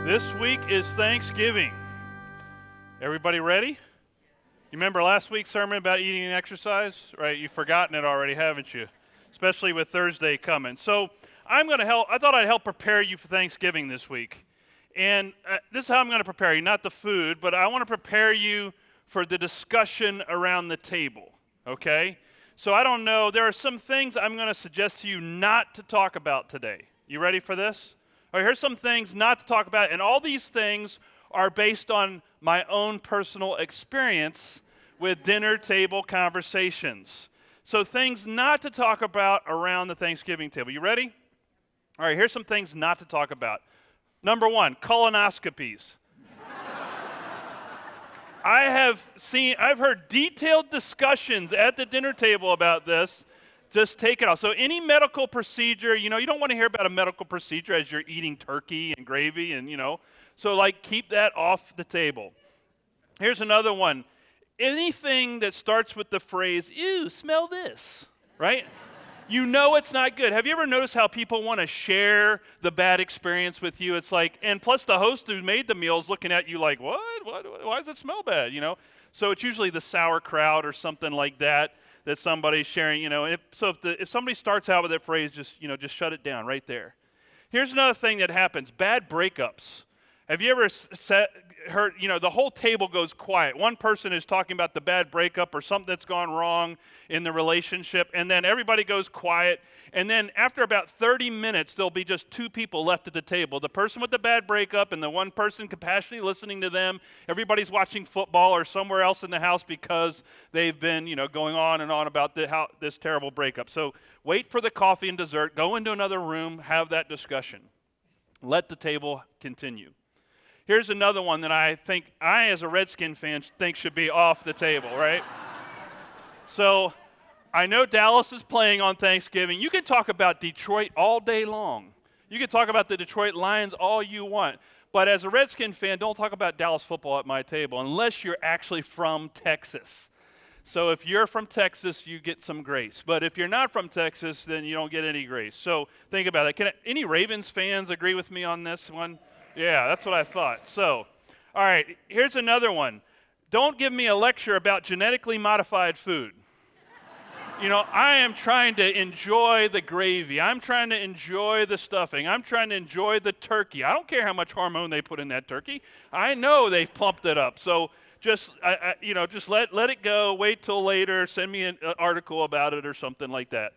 This week is Thanksgiving. Everybody ready? You remember last week's sermon about eating and exercise? Right, you've forgotten it already, haven't you? Especially with Thursday coming. So I'm going to help. I thought I'd help prepare you for Thanksgiving this week. And this is how I'm going to prepare you, not the food, but I want to prepare you for the discussion around the table, okay? So I don't know, there are some things I'm going to suggest to you not to talk about today. You ready for this? All right, here's some things not to talk about, and all these things are based on my own personal experience with dinner table conversations. So things not to talk about around the Thanksgiving table. You ready? All right, here's some things not to talk about. Number one, colonoscopies. I've heard detailed discussions at the dinner table about this. Just take it off. So any medical procedure, you don't want to hear about a medical procedure as you're eating turkey and gravy and, so keep that off the table. Here's another one. Anything that starts with the phrase, ew, smell this, right? You know it's not good. Have you ever noticed how people want to share the bad experience with you? It's like, and plus the host who made the meal is looking at you like, what? Why does it smell bad, So it's usually the sauerkraut or something like that somebody's sharing, if somebody starts out with that phrase, just shut it down right there. Here's another thing that happens, bad breakups. Have you ever heard, the whole table goes quiet. One person is talking about the bad breakup or something that's gone wrong in the relationship, and then everybody goes quiet, and then after about 30 minutes, there'll be just two people left at the table. The person with the bad breakup and the one person compassionately listening to them. Everybody's watching football or somewhere else in the house because they've been, going on and on about this terrible breakup. So wait for the coffee and dessert, go into another room, have that discussion. Let the table continue. Here's another one that I as a Redskin fan, think should be off the table, right? So, I know Dallas is playing on Thanksgiving. You can talk about Detroit all day long. You can talk about the Detroit Lions all you want. But as a Redskin fan, don't talk about Dallas football at my table unless you're actually from Texas. So if you're from Texas, you get some grace. But if you're not from Texas, then you don't get any grace. So think about it. Any Ravens fans agree with me on this one? Yeah, that's what I thought. So, all right, here's another one. Don't give me a lecture about genetically modified food. I am trying to enjoy the gravy. I'm trying to enjoy the stuffing. I'm trying to enjoy the turkey. I don't care how much hormone they put in that turkey. I know they've pumped it up. So just let it go. Wait till later. Send me an article about it or something like that.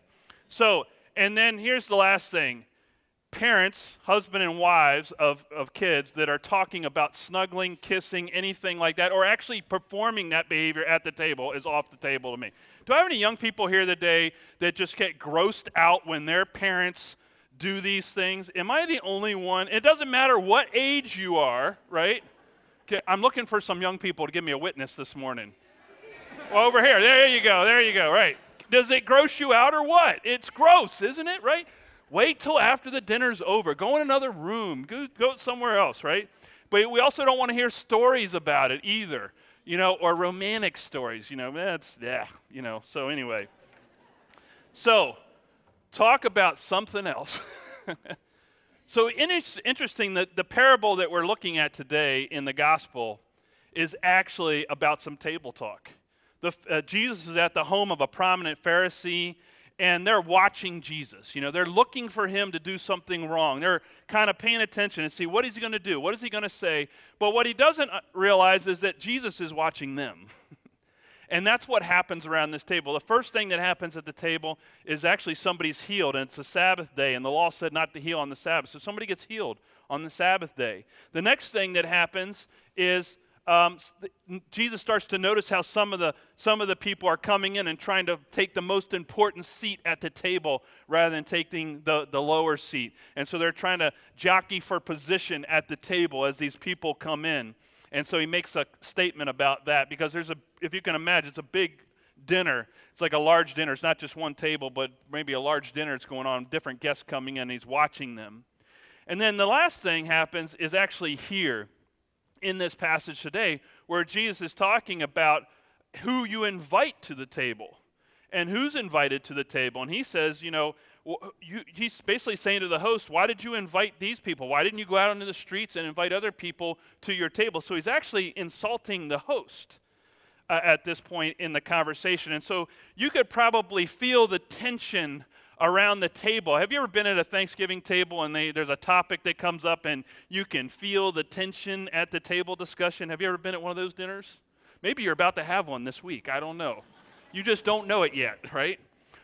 So, and then here's the last thing. Parents, husband and wives of kids that are talking about snuggling, kissing, anything like that, or actually performing that behavior at the table is off the table to me. Do I have any young people here today that just get grossed out when their parents do these things? Am I the only one? It doesn't matter what age you are, right? Okay, I'm looking for some young people to give me a witness this morning. Well, over here. There you go, right. Does it gross you out or what? It's gross, isn't it, right? Wait till after the dinner's over. Go in another room. Go somewhere else, right? But we also don't want to hear stories about it either, or romantic stories. So anyway. So, talk about something else. So interesting that the parable that we're looking at today in the gospel is actually about some table talk. Jesus is at the home of a prominent Pharisee, and they're watching Jesus. They're looking for him to do something wrong. They're kind of paying attention and see what is he going to do? What is he going to say? But what he doesn't realize is that Jesus is watching them. And that's what happens around this table. The first thing that happens at the table is actually somebody's healed, and it's a Sabbath day, and the law said not to heal on the Sabbath. So somebody gets healed on the Sabbath day. The next thing that happens is Jesus starts to notice how some of the people are coming in and trying to take the most important seat at the table rather than taking the lower seat. And so they're trying to jockey for position at the table as these people come in. And so he makes a statement about that because if you can imagine, it's a big dinner. It's like a large dinner. It's not just one table, but maybe a large dinner that's going on, different guests coming in, and he's watching them. And then the last thing happens is actually here in this passage today where Jesus is talking about who you invite to the table. And who's invited to the table? And he says, he's basically saying to the host, why did you invite these people? Why didn't you go out into the streets and invite other people to your table? So he's actually insulting the host at this point in the conversation. And so you could probably feel the tension around the table. Have you ever been at a Thanksgiving table and there's a topic that comes up and you can feel the tension at the table discussion? Have you ever been at one of those dinners? Maybe you're about to have one this week. I don't know. You just don't know it yet, right?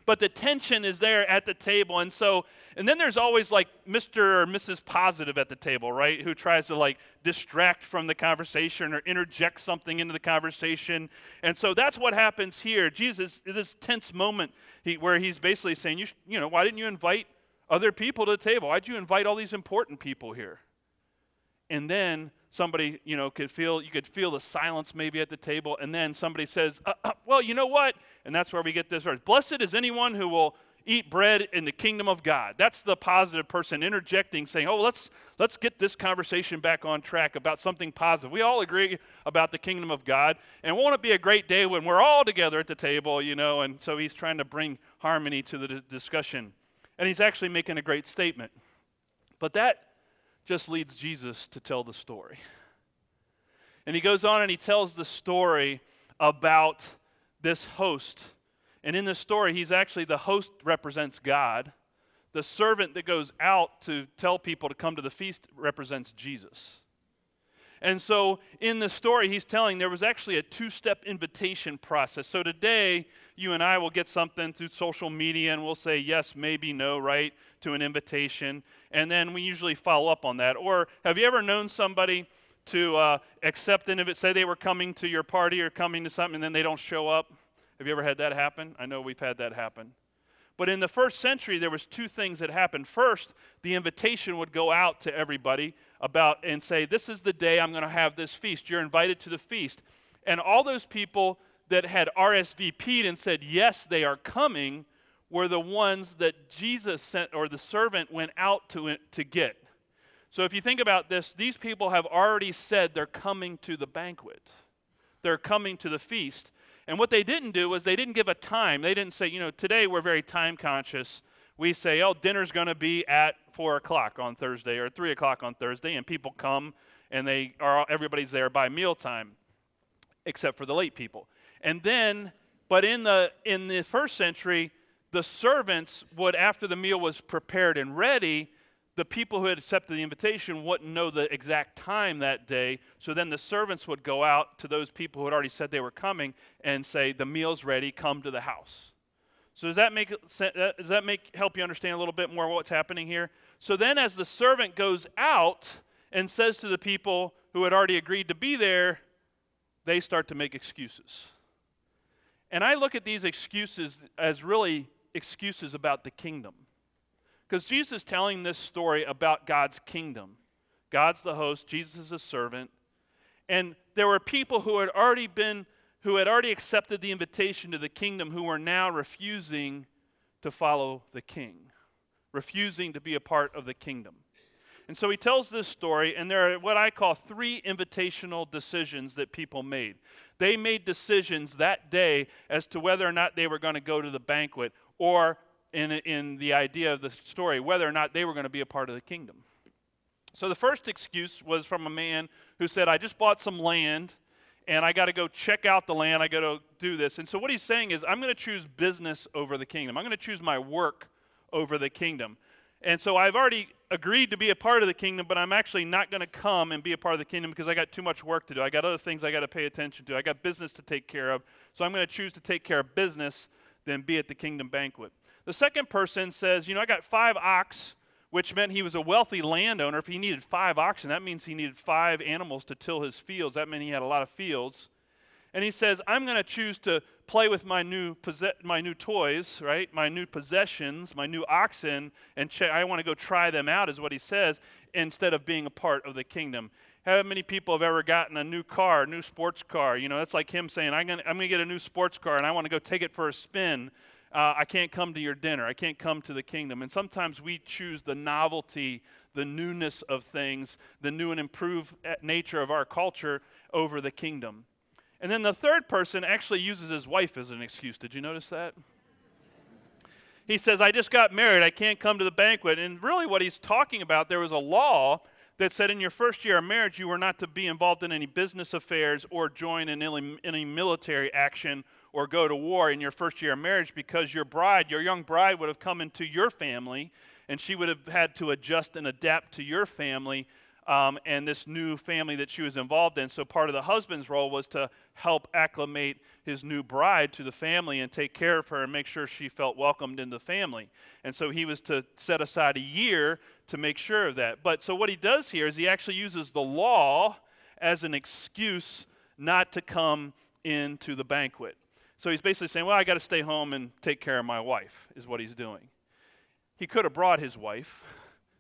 But the tension is there at the table. And then there's always like Mr. or Mrs. Positive at the table, right? Who tries to like distract from the conversation or interject something into the conversation. And so that's what happens here. Jesus, this tense moment where he's basically saying, why didn't you invite other people to the table? Why'd you invite all these important people here? And then somebody, you could feel the silence maybe at the table, and then somebody says, well, you know what? And that's where we get this verse. Blessed is anyone who will eat bread in the kingdom of God. That's the positive person interjecting, saying, oh, let's get this conversation back on track about something positive. We all agree about the kingdom of God, and won't it be a great day when we're all together at the table, and so he's trying to bring harmony to the discussion. And he's actually making a great statement. But that just leads Jesus to tell the story. And he goes on and he tells the story about this host. And in this story, the host represents God. The servant that goes out to tell people to come to the feast represents Jesus. And so in the story, he's telling there was actually a two-step invitation process. So today, you and I will get something through social media and we'll say yes, maybe, no, right, to an invitation. And then we usually follow up on that. Or have you ever known somebody to accept an invitation, say they were coming to your party or coming to something and then they don't show up? Have you ever had that happen? I know we've had that happen. But in the first century, there was two things that happened. First, the invitation would go out to everybody and say, this is the day I'm going to have this feast. You're invited to the feast. And all those people that had RSVP'd and said, yes, they are coming, were the ones that Jesus sent, or the servant went out to get. So if you think about this, these people have already said they're coming to the banquet. They're coming to the feast. And what they didn't do was they didn't give a time. They didn't say, today we're very time conscious. We say, dinner's going to be at 4 o'clock on Thursday or 3 o'clock on Thursday, and people come and everybody's there by mealtime, except for the late people. And then, but in the first century, the servants would, after the meal was prepared and ready, the people who had accepted the invitation wouldn't know the exact time that day, so then the servants would go out to those people who had already said they were coming and say, the meal's ready, come to the house. So does that help you understand a little bit more what's happening here? So then as the servant goes out and says to the people who had already agreed to be there, they start to make excuses. And I look at these excuses as really excuses about the kingdom. Because Jesus is telling this story about God's kingdom. God's the host, Jesus is the servant. And there were people who had already accepted the invitation to the kingdom who were now refusing to follow the king, refusing to be a part of the kingdom. And so he tells this story, and there are what I call 3 invitational decisions that people made. They made decisions that day as to whether or not they were going to go to the banquet, or in the idea of the story, whether or not they were going to be a part of the kingdom. So the first excuse was from a man who said, I just bought some land, and I got to go check out the land, I got to do this. And so what he's saying is, I'm going to choose business over the kingdom. I'm going to choose my work over the kingdom. And so I've already agreed to be a part of the kingdom, but I'm actually not going to come and be a part of the kingdom because I got too much work to do. I got other things I got to pay attention to. I got business to take care of. So I'm going to choose to take care of business than be at the kingdom banquet. The second person says, I got 5 ox, which meant he was a wealthy landowner. If he needed 5 oxen, that means he needed 5 animals to till his fields. That meant he had a lot of fields. And he says, I'm going to choose to play with my new toys, right? My new possessions, my new oxen, and I want to go try them out, is what he says, instead of being a part of the kingdom. How many people have ever gotten a new car, a new sports car? That's like him saying, I'm going to get a new sports car, and I want to go take it for a spin. I can't come to your dinner. I can't come to the kingdom. And sometimes we choose the novelty, the newness of things, the new and improved nature of our culture over the kingdom. And then the third person actually uses his wife as an excuse. Did you notice that? He says, I just got married. I can't come to the banquet. And really what he's talking about, there was a law that said in your first year of marriage, you were not to be involved in any business affairs or join in any military action or go to war in your first year of marriage, because your bride, your young bride, would have come into your family, and she would have had to adjust and adapt to your family and this new family that she was involved in. So part of the husband's role was to help acclimate his new bride to the family and take care of her and make sure she felt welcomed in the family. And so he was to set aside a year to make sure of that. But so what he does here is he actually uses the law as an excuse not to come into the banquet. So he's basically saying, well, I got to stay home and take care of my wife, is what he's doing. He could have brought his wife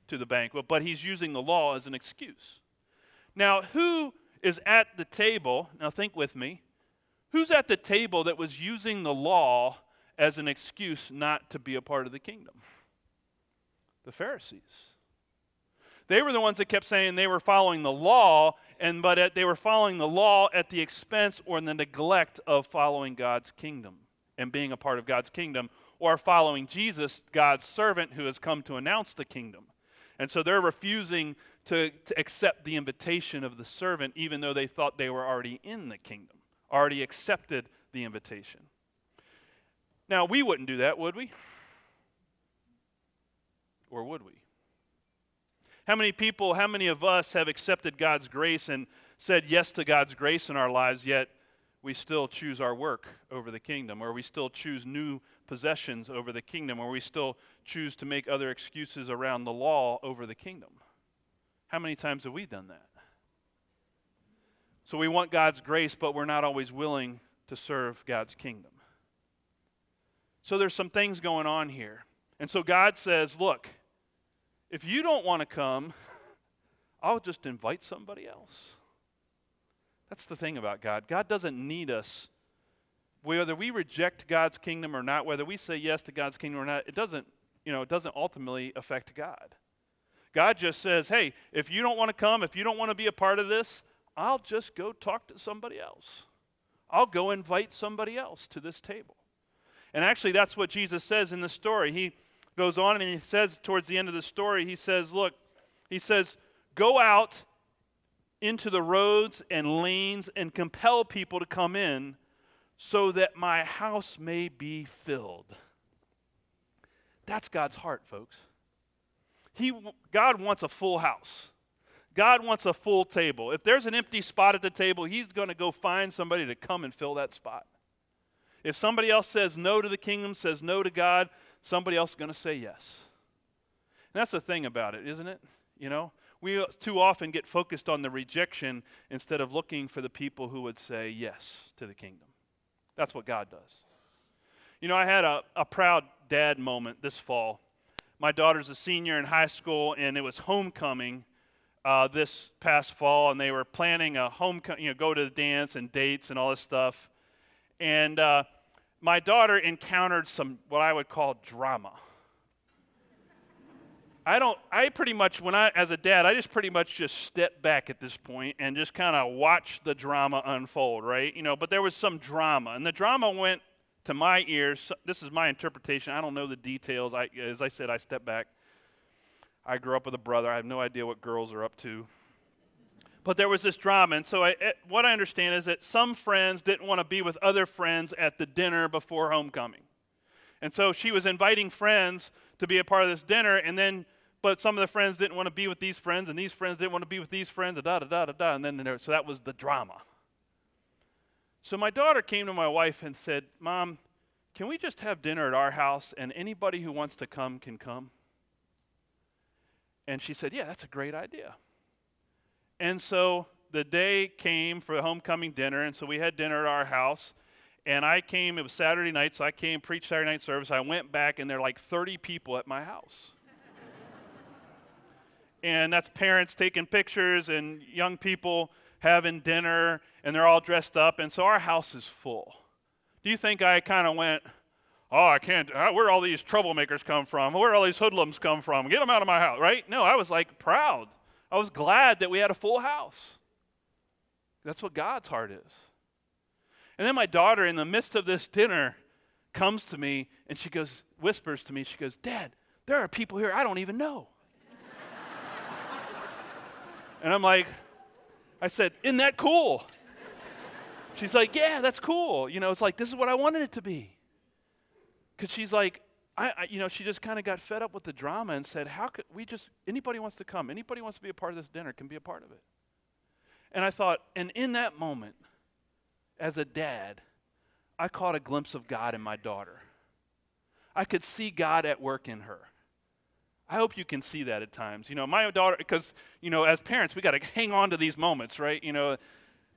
to the banquet, but he's using the law as an excuse. Now, who is at the table? Now think with me. Who's at the table that was using the law as an excuse not to be a part of the kingdom? The Pharisees. They were the ones that kept saying they were following the law, but they were following the law at the expense or in the neglect of following God's kingdom and being a part of God's kingdom, or following Jesus, God's servant who has come to announce the kingdom. And so they're refusing to accept the invitation of the servant, even though they thought they were already in the kingdom, already accepted the invitation. Now, we wouldn't do that, would we? Or would we? How many of us have accepted God's grace and said yes to God's grace in our lives, yet we still choose our work over the kingdom, or we still choose new possessions over the kingdom, or we still choose to make other excuses around the law over the kingdom? How many times have we done that? So we want God's grace, but we're not always willing to serve God's kingdom. So there's some things going on here. And so God says, look, if you don't want to come, I'll just invite somebody else. That's the thing about God. God doesn't need us. Whether we reject God's kingdom or not, whether we say yes to God's kingdom or not, it doesn't ultimately affect God. God just says, hey, if you don't want to come, if you don't want to be a part of this, I'll just go talk to somebody else. I'll go invite somebody else to this table. And actually, that's what Jesus says in the story. He goes on and he says towards the end of the story, he says, go out into the roads and lanes and compel people to come in so that my house may be filled. That's God's heart, folks. God wants a full house. God wants a full table. If there's an empty spot at the table, he's going to go find somebody to come and fill that spot. If somebody else says no to the kingdom, says no to God, somebody else is going to say yes. And that's the thing about it, isn't it? You know, we too often get focused on the rejection instead of looking for the people who would say yes to the kingdom. That's what God does. You know, I had a proud dad moment this fall. My daughter's a senior in high school, and it was homecoming this past fall, and they were planning a homecoming, go to the dance and dates and all this stuff. And my daughter encountered some, what I would call drama. As a dad, I just pretty much just step back at this point and just kind of watch the drama unfold, right? But there was some drama, and the drama went to my ears. This is my interpretation. I don't know the details. As I said, I step back. I grew up with a brother. I have no idea what girls are up to. But there was this drama, and so what I understand is that some friends didn't want to be with other friends at the dinner before homecoming. And so she was inviting friends to be a part of this dinner, but some of the friends didn't want to be with these friends, and these friends didn't want to be with these friends, so that was the drama. So my daughter came to my wife and said, Mom, can we just have dinner at our house, and anybody who wants to come can come? And she said, yeah, that's a great idea. And so the day came for the homecoming dinner, and so we had dinner at our house. And I came, it was Saturday night, so I came, preached Saturday night service. I went back, and there are like 30 people at my house. And that's parents taking pictures and young people having dinner, and they're all dressed up. And so our house is full. Do you think I kind of went, oh, I can't, where all these troublemakers come from? Where all these hoodlums come from? Get them out of my house, right? No, I was like proud. I was glad that we had a full house. That's what God's heart is. And then my daughter, in the midst of this dinner, comes to me and she whispers to me, she goes, "Dad, there are people here I don't even know." And I said, "Isn't that cool?" She's like, "Yeah, that's cool." It's like, this is what I wanted it to be. Because she's like, she just kind of got fed up with the drama and said, how could we anybody wants to come, anybody wants to be a part of this dinner can be a part of it. And I thought, and in that moment, as a dad, I caught a glimpse of God in my daughter. I could see God at work in her. I hope you can see that at times. My daughter, because, as parents, we got to hang on to these moments, right?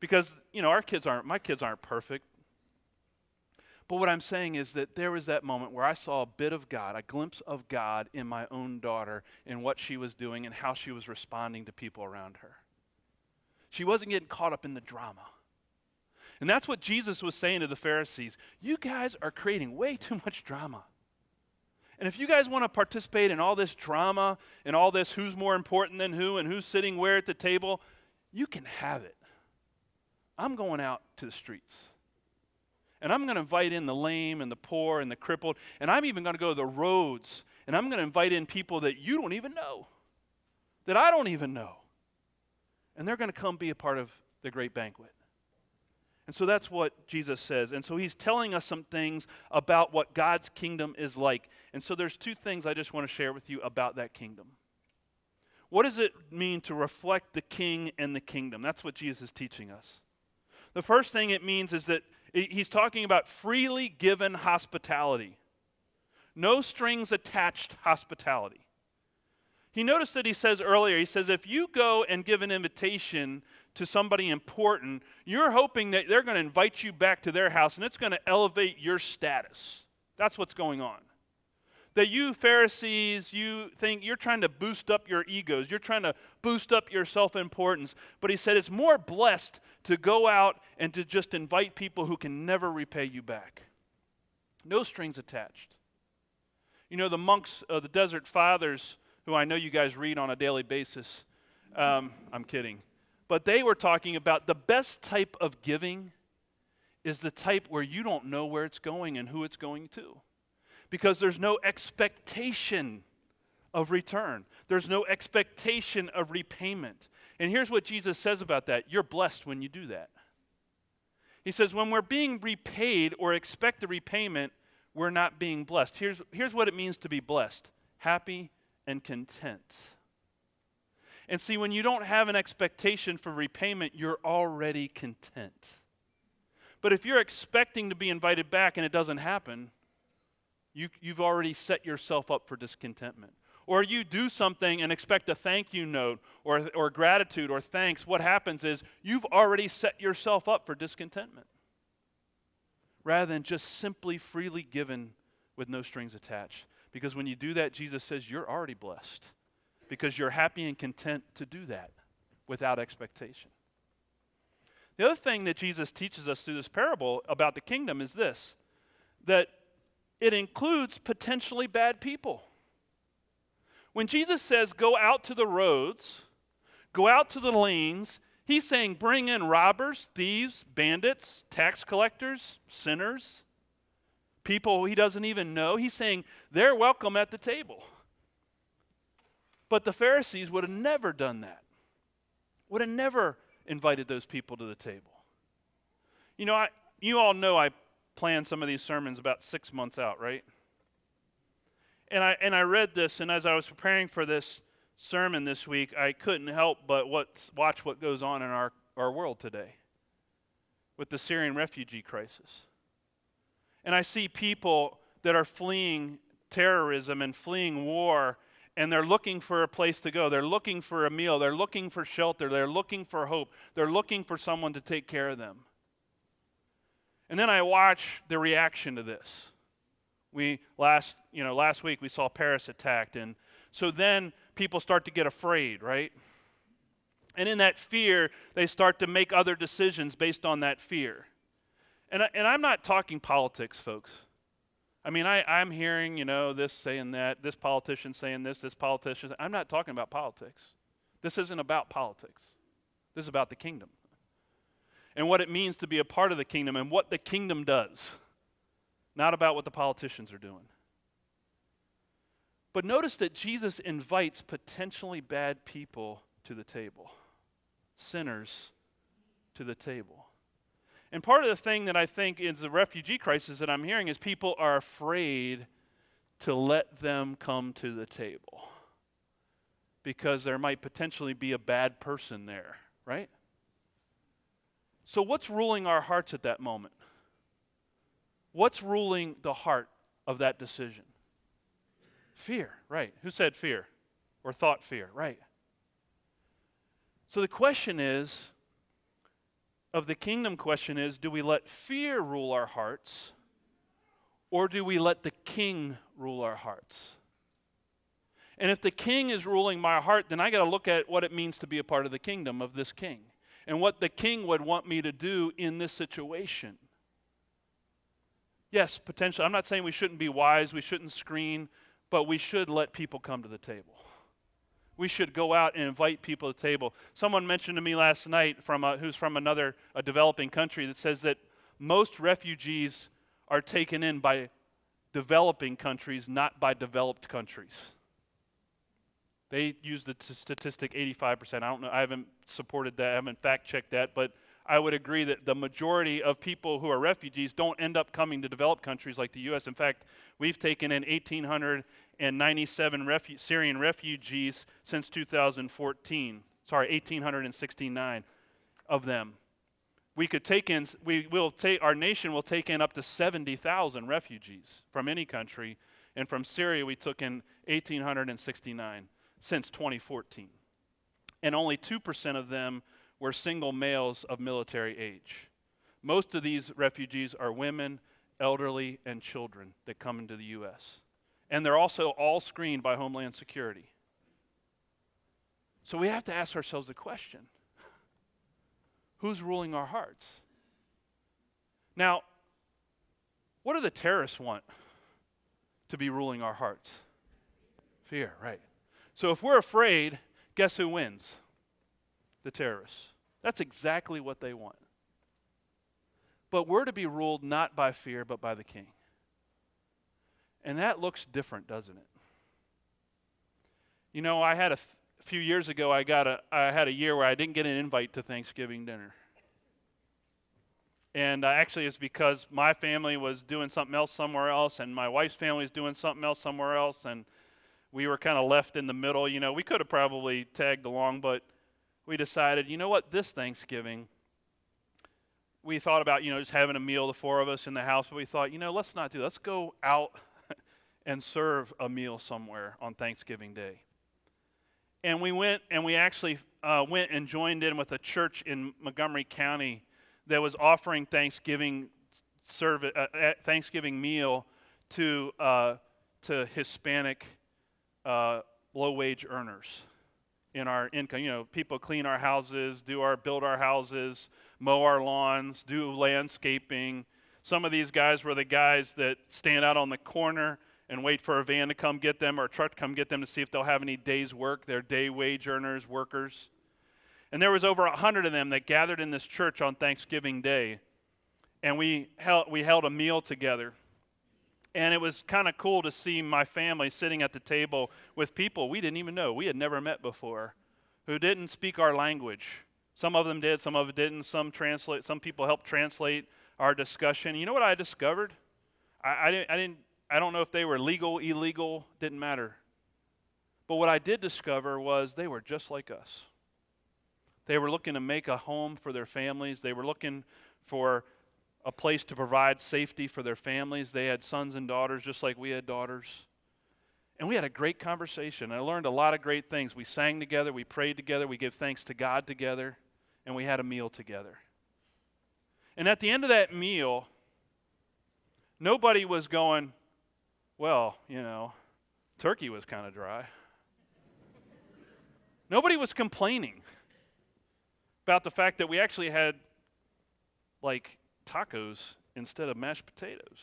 Because, my kids aren't perfect. But what I'm saying is that there was that moment where I saw a bit of God, a glimpse of God in my own daughter, in what she was doing and how she was responding to people around her. She wasn't getting caught up in the drama. And that's what Jesus was saying to the Pharisees. You guys are creating way too much drama. And if you guys want to participate in all this drama and all this who's more important than who and who's sitting where at the table, you can have it. I'm going out to the streets. And I'm going to invite in the lame and the poor and the crippled. And I'm even going to go to the roads. And I'm going to invite in people that you don't even know. That I don't even know. And they're going to come be a part of the great banquet. And so that's what Jesus says. And so he's telling us some things about what God's kingdom is like. And so there's two things I just want to share with you about that kingdom. What does it mean to reflect the king and the kingdom? That's what Jesus is teaching us. The first thing it means is that he's talking about freely given hospitality. No strings attached hospitality. He noticed that he says earlier, if you go and give an invitation to somebody important, you're hoping that they're going to invite you back to their house and it's going to elevate your status. That's what's going on. That you Pharisees, you think you're trying to boost up your egos. You're trying to boost up your self-importance. But he said it's more blessed to go out and to just invite people who can never repay you back. No strings attached. The monks, the Desert Fathers, who I know you guys read on a daily basis. I'm kidding. But they were talking about the best type of giving is the type where you don't know where it's going and who it's going to. Because there's no expectation of return. There's no expectation of repayment. And here's what Jesus says about that. You're blessed when you do that. He says when we're being repaid or expect a repayment, we're not being blessed. Here's what it means to be blessed. Happy and content. And see, when you don't have an expectation for repayment, you're already content. But if you're expecting to be invited back and it doesn't happen, you've already set yourself up for discontentment. Or you do something and expect a thank you note or gratitude or thanks. What happens is you've already set yourself up for discontentment. Rather than just simply freely given with no strings attached. Because when you do that, Jesus says you're already blessed. Because you're happy and content to do that without expectation. The other thing that Jesus teaches us through this parable about the kingdom is this, that it includes potentially bad people. When Jesus says go out to the roads, go out to the lanes, he's saying bring in robbers, thieves, bandits, tax collectors, sinners, people he doesn't even know. He's saying they're welcome at the table. But the Pharisees would have never done that. Would have never invited those people to the table. You all know I plan some of these sermons about 6 months out, right? And I read this, and as I was preparing for this sermon this week, I couldn't help but watch what goes on in our world today with the Syrian refugee crisis. And I see people that are fleeing terrorism and fleeing war, and they're looking for a place to go. They're looking for a meal. They're looking for shelter. They're looking for hope. They're looking for someone to take care of them. And then I watch the reaction to this. Last week we saw Paris attacked, and so then people start to get afraid, right? And in that fear, they start to make other decisions based on that fear. And I'm not talking politics, folks. I mean, I'm hearing, this saying that, this politician saying this politician. I'm not talking about politics. This isn't about politics. This is about the kingdom. and what it means to be a part of the kingdom and what the kingdom does, not about what the politicians are doing. But notice that Jesus invites potentially bad people to the table, sinners to the table. And part of the thing that I think is the refugee crisis that I'm hearing is people are afraid to let them come to the table because there might potentially be a bad person there, right? So what's ruling our hearts at that moment? What's ruling the heart of that decision? Fear, right. Who said fear? Or thought fear, right. So the question is, of the kingdom question is, do we let fear rule our hearts, or do we let the king rule our hearts? And if the king is ruling my heart, then I got to look at what it means to be a part of the kingdom of this king, and what the king would want me to do in this situation. Yes, potentially, I'm not saying we shouldn't be wise, we shouldn't screen, but we should let people come to the table. We should go out and invite people to the table. Someone mentioned to me last night who's from a developing country that says that most refugees are taken in by developing countries, not by developed countries. They use the statistic 85%. I don't know. I haven't supported that. I haven't fact-checked that. But I would agree that the majority of people who are refugees don't end up coming to developed countries like the U.S. In fact, we've taken in 1,897 Syrian refugees since 2014. Sorry, 1,869 of them. Our nation will take in up to 70,000 refugees from any country. And from Syria, we took in 1,869 since 2014. And only 2% of them were single males of military age. Most of these refugees are women, elderly, and children that come into the U.S. And they're also all screened by Homeland Security. So we have to ask ourselves the question, who's ruling our hearts? Now, what do the terrorists want to be ruling our hearts? Fear, right. So if we're afraid, guess who wins? The terrorists. That's exactly what they want. But we're to be ruled not by fear, but by the king. And that looks different, doesn't it? You know, I had a few years ago, I had a year where I didn't get an invite to Thanksgiving dinner. And actually it's because my family was doing something else somewhere else, and my wife's family was doing something else somewhere else, and we were kind of left in the middle. You know, we could have probably tagged along, but we decided, you know what, this Thanksgiving, we thought about, just having a meal, the four of us in the house, but we thought, let's not do that. Let's go out and serve a meal somewhere on Thanksgiving Day. And we went, and we actually went and joined in with a church in Montgomery County that was offering Thanksgiving meal to Hispanic low-wage earners in our income. People clean our houses, build our houses, mow our lawns, do landscaping. Some of these guys were the guys that stand out on the corner and wait for a van to come get them or a truck to come get them to see if they'll have any day's work. They're day wage earners, workers. And there was over 100 of them that gathered in this church on Thanksgiving Day. And we held a meal together. And it was kind of cool to see my family sitting at the table with people we didn't even know, we had never met before, who didn't speak our language. Some of them did, some of them didn't. Some people helped translate our discussion. You know what I discovered? I don't know if they were legal, illegal, didn't matter. But what I did discover was they were just like us. They were looking to make a home for their families. They were looking for a place to provide safety for their families. They had sons and daughters just like we had daughters. And we had a great conversation. I learned a lot of great things. We sang together, we prayed together, we gave thanks to God together, and we had a meal together. And at the end of that meal, nobody was going, well, turkey was kind of dry. Nobody was complaining about the fact that we actually had tacos instead of mashed potatoes.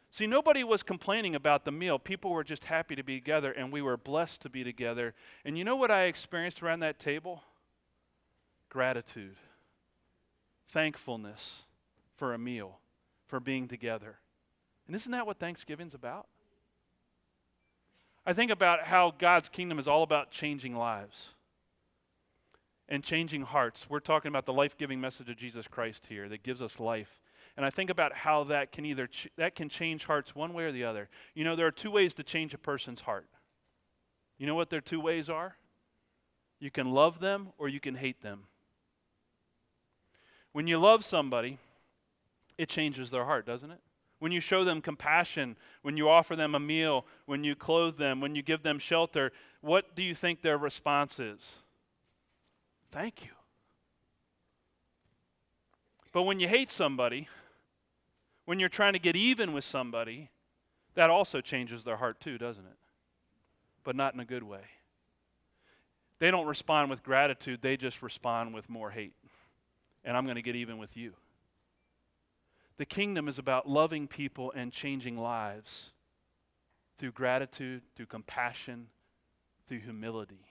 See, nobody was complaining about the meal. People were just happy to be together, and we were blessed to be together. And you know what I experienced around that table? Gratitude. thankfulness for a meal, for being together. And isn't that what Thanksgiving's about? I think about how God's kingdom is all about changing lives and changing hearts. We're talking about the life-giving message of Jesus Christ here that gives us life. And I think about how that can that can change hearts one way or the other. You know, there are two ways to change a person's heart. You know what their two ways are? You can love them or you can hate them. When you love somebody, it changes their heart, doesn't it? When you show them compassion, when you offer them a meal, when you clothe them, when you give them shelter, what do you think their response is? Thank you. But when you hate somebody, when you're trying to get even with somebody, that also changes their heart too, doesn't it? But not in a good way. They don't respond with gratitude, they just respond with more hate. And I'm going to get even with you. The kingdom is about loving people and changing lives through gratitude, through compassion, through humility.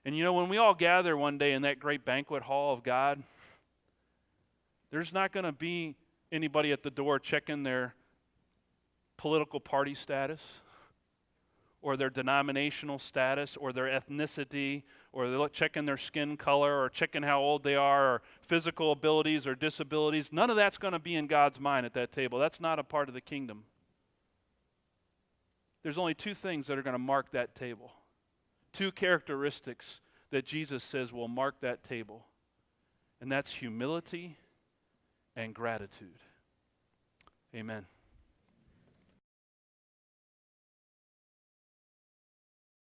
And you know, when we all gather one day in that great banquet hall of God, there's not going to be anybody at the door checking their political party status or their denominational status or their ethnicity or they're checking their skin color or checking how old they are or physical abilities or disabilities. None of that's going to be in God's mind at that table. That's not a part of the kingdom. There's only two things that are going to mark that table. Two characteristics that Jesus says will mark that table. And that's humility and gratitude. Amen.